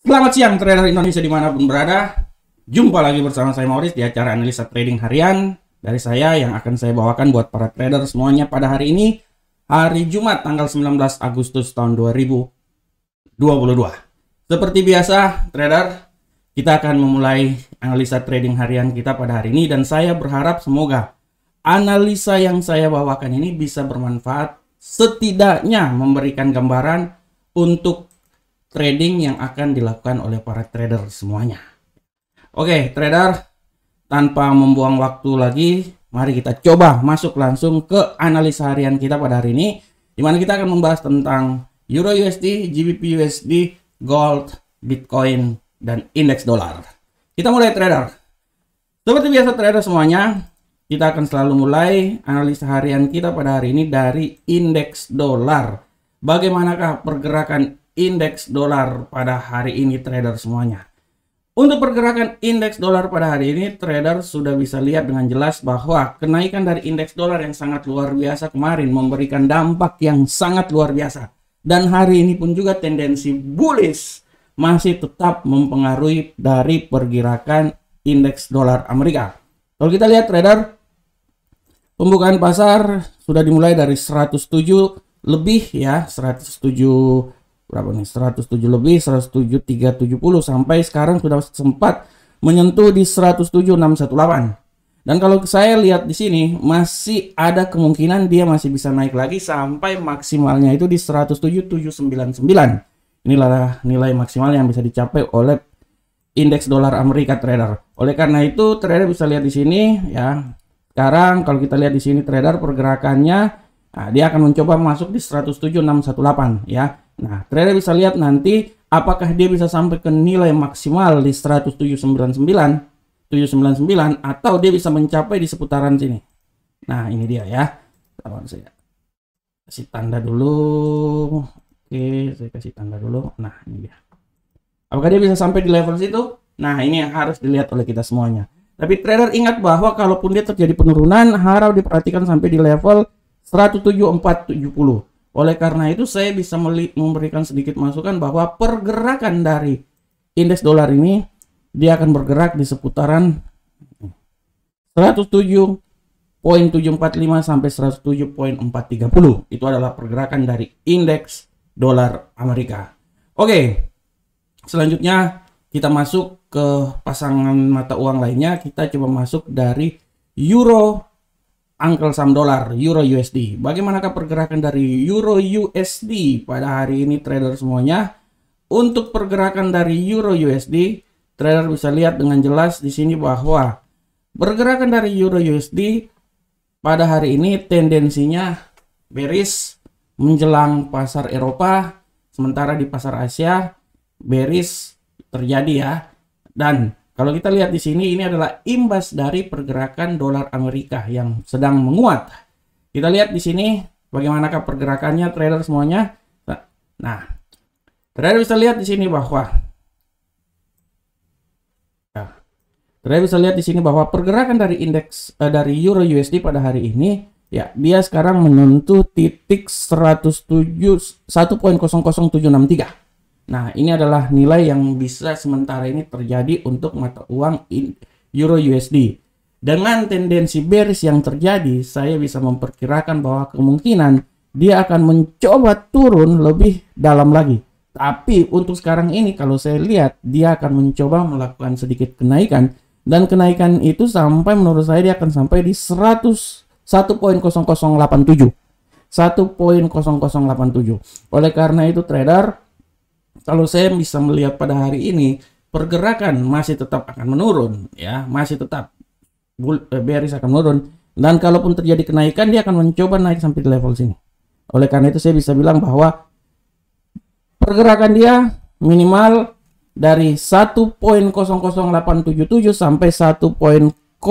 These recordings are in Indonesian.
Selamat siang trader Indonesia dimanapun berada. Jumpa lagi bersama saya Maurice di acara analisa trading harian dari saya yang akan saya bawakan buat para trader semuanya pada hari ini, hari Jumat tanggal 19 Agustus tahun 2022. Seperti biasa trader, kita akan memulai analisa trading harian kita pada hari ini dan saya berharap semoga analisa yang saya bawakan ini bisa bermanfaat, setidaknya memberikan gambaran untuk trading yang akan dilakukan oleh para trader semuanya. Oke, trader, tanpa membuang waktu lagi, mari kita coba masuk langsung ke analisa harian kita pada hari ini, di mana kita akan membahas tentang Euro USD, GBP USD, Gold, Bitcoin, dan indeks dolar. Kita mulai trader. Seperti biasa trader semuanya, kita akan selalu mulai analisa harian kita pada hari ini dari indeks dolar. Bagaimanakah pergerakan indeks dolar pada hari ini trader semuanya? Untuk pergerakan indeks dolar pada hari ini trader sudah bisa lihat dengan jelas bahwa kenaikan dari indeks dolar yang sangat luar biasa kemarin memberikan dampak yang sangat luar biasa, dan hari ini pun juga tendensi bullish masih tetap mempengaruhi dari pergerakan indeks dolar Amerika. Kalau kita lihat trader, pembukaan pasar sudah dimulai dari 107 lebih ya, 107 berapa nih, 107 lebih, 107.370 sampai sekarang sudah sempat menyentuh di 107.618. Dan kalau saya lihat di sini masih ada kemungkinan dia masih bisa naik lagi sampai maksimalnya itu di 107.799. Inilah nilai maksimal yang bisa dicapai oleh indeks dolar Amerika trader. Oleh karena itu trader bisa lihat di sini ya. Sekarang kalau kita lihat di sini trader pergerakannya, nah, dia akan mencoba masuk di 107.618 ya. Nah, trader bisa lihat nanti apakah dia bisa sampai ke nilai maksimal di 107.799 atau dia bisa mencapai di seputaran sini. Nah, ini dia ya. Saya kasih tanda dulu. Oke, saya kasih tanda dulu. Nah, ini dia. Apakah dia bisa sampai di level situ? Nah, ini yang harus dilihat oleh kita semuanya. Tapi trader ingat bahwa kalaupun dia terjadi penurunan, harap diperhatikan sampai di level 107.470. Oleh karena itu saya bisa memberikan sedikit masukan bahwa pergerakan dari indeks dolar ini dia akan bergerak di seputaran 107.745 sampai 107.430. Itu adalah pergerakan dari indeks dolar Amerika. Oke. Selanjutnya kita masuk ke pasangan mata uang lainnya. Kita coba masuk dari Euro Uncle Sam dolar, Euro USD. Bagaimanakah pergerakan dari Euro USD pada hari ini trader semuanya? Untuk pergerakan dari Euro USD, trader bisa lihat dengan jelas di sini bahwa pergerakan dari Euro USD pada hari ini tendensinya bearish menjelang pasar Eropa, sementara di pasar Asia bearish terjadi ya. Dan kalau kita lihat di sini, ini adalah imbas dari pergerakan dolar Amerika yang sedang menguat. Kita lihat di sini bagaimanakah pergerakannya trader semuanya. Nah, trader bisa lihat di sini bahwa pergerakan dari indeks dari Euro USD pada hari ini ya, dia sekarang menyentuh titik 1.00763. Nah, ini adalah nilai yang bisa sementara ini terjadi untuk mata uang Euro USD. Dengan tendensi bearish yang terjadi, saya bisa memperkirakan bahwa kemungkinan dia akan mencoba turun lebih dalam lagi. Tapi untuk sekarang ini kalau saya lihat, dia akan mencoba melakukan sedikit kenaikan. Dan kenaikan itu sampai menurut saya dia akan sampai di 101.0087. 1.0087. Oleh karena itu trader, kalau saya bisa melihat pada hari ini pergerakan masih tetap akan menurun ya, masih tetap bearish akan menurun, dan kalaupun terjadi kenaikan dia akan mencoba naik sampai di level sini. Oleh karena itu saya bisa bilang bahwa pergerakan dia minimal dari 1.00877 sampai 1.00568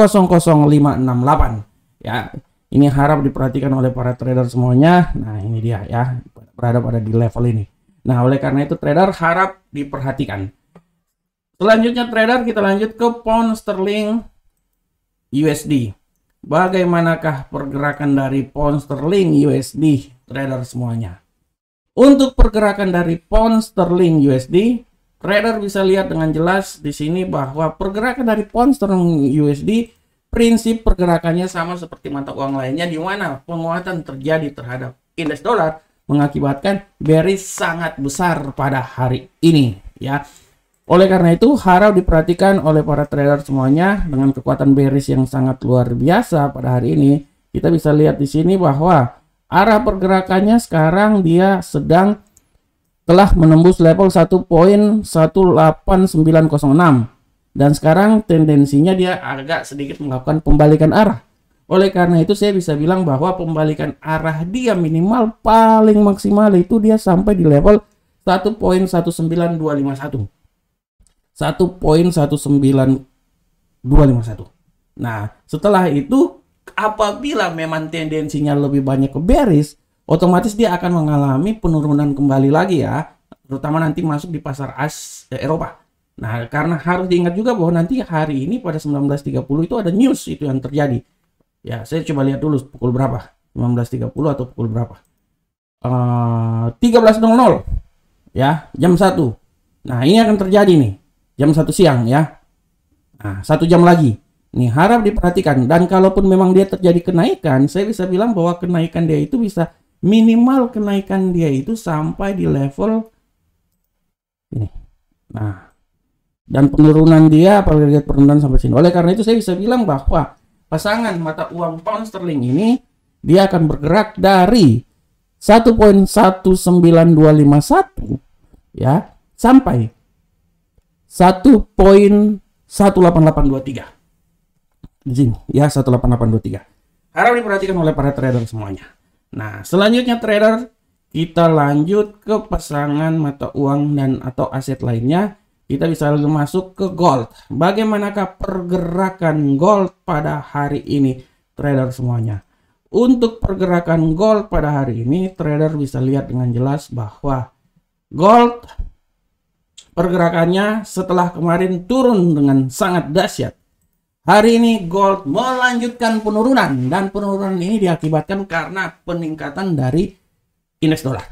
ya. Ini harap diperhatikan oleh para trader semuanya. Nah, ini dia ya, berada pada di level ini. Nah, oleh karena itu trader harap diperhatikan. Selanjutnya trader kita lanjut ke pound sterling USD. Bagaimanakah pergerakan dari pound sterling USD trader semuanya? Untuk pergerakan dari pound sterling USD trader bisa lihat dengan jelas di sini bahwa pergerakan dari pound sterling USD, prinsip pergerakannya sama seperti mata uang lainnya, di mana penguatan terjadi terhadap indeks dolar mengakibatkan bearish sangat besar pada hari ini, ya. Oleh karena itu harap diperhatikan oleh para trader semuanya dengan kekuatan bearish yang sangat luar biasa pada hari ini. Kita bisa lihat di sini bahwa arah pergerakannya sekarang dia telah menembus level 1.18906 dan sekarang tendensinya dia agak sedikit melakukan pembalikan arah. Oleh karena itu saya bisa bilang bahwa pembalikan arah dia minimal paling maksimal itu dia sampai di level 1.19251. 1.19251. Nah, setelah itu apabila memang tendensinya lebih banyak ke bearish, otomatis dia akan mengalami penurunan kembali lagi ya, terutama nanti masuk di pasar Eropa. Nah, karena harus diingat juga bahwa nanti hari ini pada 19.30 itu ada news itu yang terjadi. Ya, saya coba lihat dulu pukul berapa, 19.30 atau pukul berapa? 13.00 ya, jam 1. Nah, ini akan terjadi nih, jam 1 siang ya. Nah, 1 jam lagi. Nih, harap diperhatikan. Dan kalaupun memang dia terjadi kenaikan, saya bisa bilang bahwa kenaikan dia itu bisa minimal kenaikan dia itu sampai di level ini. Nah, dan penurunan dia apabila lihat penurunan sampai sini. Oleh karena itu saya bisa bilang bahwa pasangan mata uang pound sterling ini dia akan bergerak dari 1.19251 ya sampai 1.18823. Di sini ya, 18823. Harap diperhatikan oleh para trader semuanya. Nah, selanjutnya trader, kita lanjut ke pasangan mata uang dan atau aset lainnya. Kita bisa masuk ke gold. Bagaimanakah pergerakan gold pada hari ini, trader semuanya? Untuk pergerakan gold pada hari ini, trader bisa lihat dengan jelas bahwa gold pergerakannya setelah kemarin turun dengan sangat dahsyat. Hari ini gold melanjutkan penurunan, dan penurunan ini diakibatkan karena peningkatan dari indeks dolar.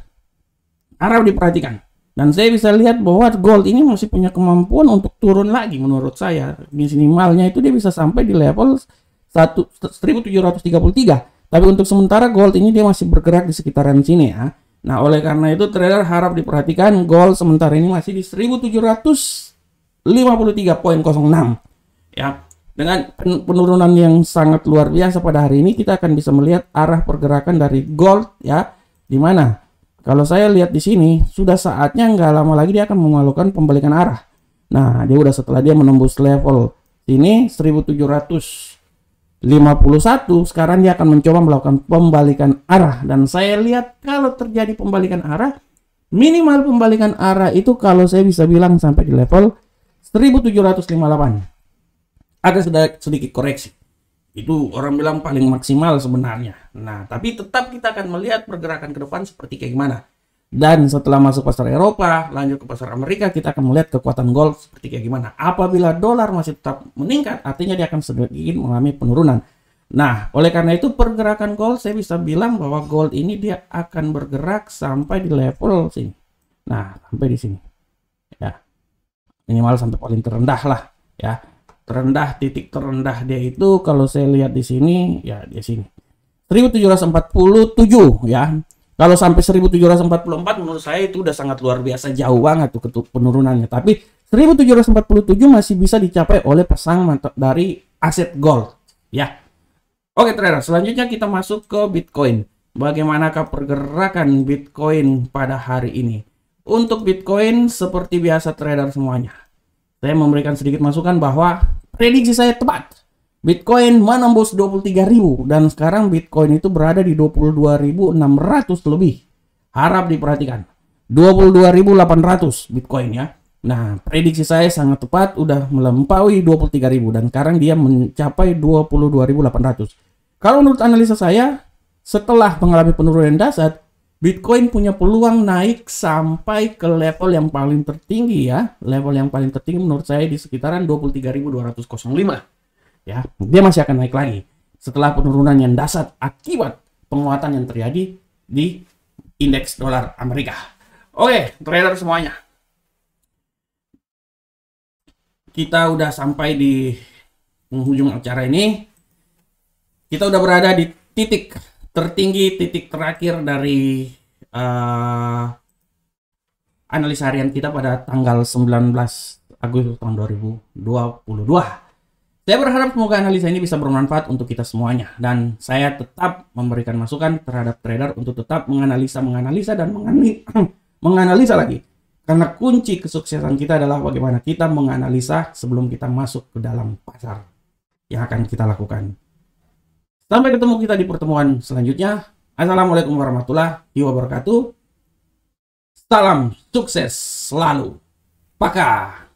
Harap diperhatikan. Dan saya bisa lihat bahwa gold ini masih punya kemampuan untuk turun lagi menurut saya. Minimalnya itu dia bisa sampai di level 1733. Tapi untuk sementara gold ini dia masih bergerak di sekitaran sini ya. Nah, oleh karena itu trader harap diperhatikan gold sementara ini masih di 1753.06 ya. Dengan penurunan yang sangat luar biasa pada hari ini, kita akan bisa melihat arah pergerakan dari gold ya, di mana kalau saya lihat di sini sudah saatnya nggak lama lagi dia akan melakukan pembalikan arah. Nah, dia udah setelah dia menembus level ini 1751, sekarang dia akan mencoba melakukan pembalikan arah, dan saya lihat kalau terjadi pembalikan arah, minimal pembalikan arah itu kalau saya bisa bilang sampai di level 1758. Ada sedikit koreksi. Itu orang bilang paling maksimal sebenarnya. Nah, tapi tetap kita akan melihat pergerakan ke depan seperti kayak gimana. Dan setelah masuk pasar Eropa, lanjut ke pasar Amerika, kita akan melihat kekuatan gold seperti kayak gimana. Apabila dolar masih tetap meningkat, artinya dia akan sedikit mengalami penurunan. Nah, oleh karena itu pergerakan gold saya bisa bilang bahwa gold ini dia akan bergerak sampai di level sini. Nah, sampai di sini. Ya. Minimal sampai paling terendah lah, ya. Terendah, titik terendah dia itu kalau saya lihat di sini ya, di sini 1747 ya. Kalau sampai 1744 menurut saya itu udah sangat luar biasa, jauh banget tuh penurunannya. Tapi 1747 masih bisa dicapai oleh pasang dari aset gold ya. Oke trader, selanjutnya kita masuk ke Bitcoin. Bagaimanakah pergerakan Bitcoin pada hari ini? Untuk Bitcoin seperti biasa trader semuanya, saya memberikan sedikit masukan bahwa prediksi saya tepat. Bitcoin menembus 23.000 dan sekarang Bitcoin itu berada di 22.600 lebih. Harap diperhatikan. 22.800 Bitcoin ya. Nah, prediksi saya sangat tepat, udah melampaui 23.000 dan sekarang dia mencapai 22.800. Kalau menurut analisa saya, setelah mengalami penurunan dasar, Bitcoin punya peluang naik sampai ke level yang paling tertinggi ya. Level yang paling tertinggi menurut saya di sekitaran 23.205. Ya, dia masih akan naik lagi setelah penurunan yang dasar akibat penguatan yang terjadi di indeks dolar Amerika. Oke, trader semuanya. kita udah sampai di penghujung acara ini. Kita udah berada di titik tertinggi, titik terakhir dari analisa harian kita pada tanggal 19 Agustus tahun 2022. Saya berharap semoga analisa ini bisa bermanfaat untuk kita semuanya. Dan saya tetap memberikan masukan terhadap trader untuk tetap menganalisa dan menganalisa lagi. Karena kunci kesuksesan kita adalah bagaimana kita menganalisa sebelum kita masuk ke dalam pasar yang akan kita lakukan. Sampai ketemu kita di pertemuan selanjutnya. Assalamualaikum warahmatullahi wabarakatuh. Salam sukses selalu. Pakai.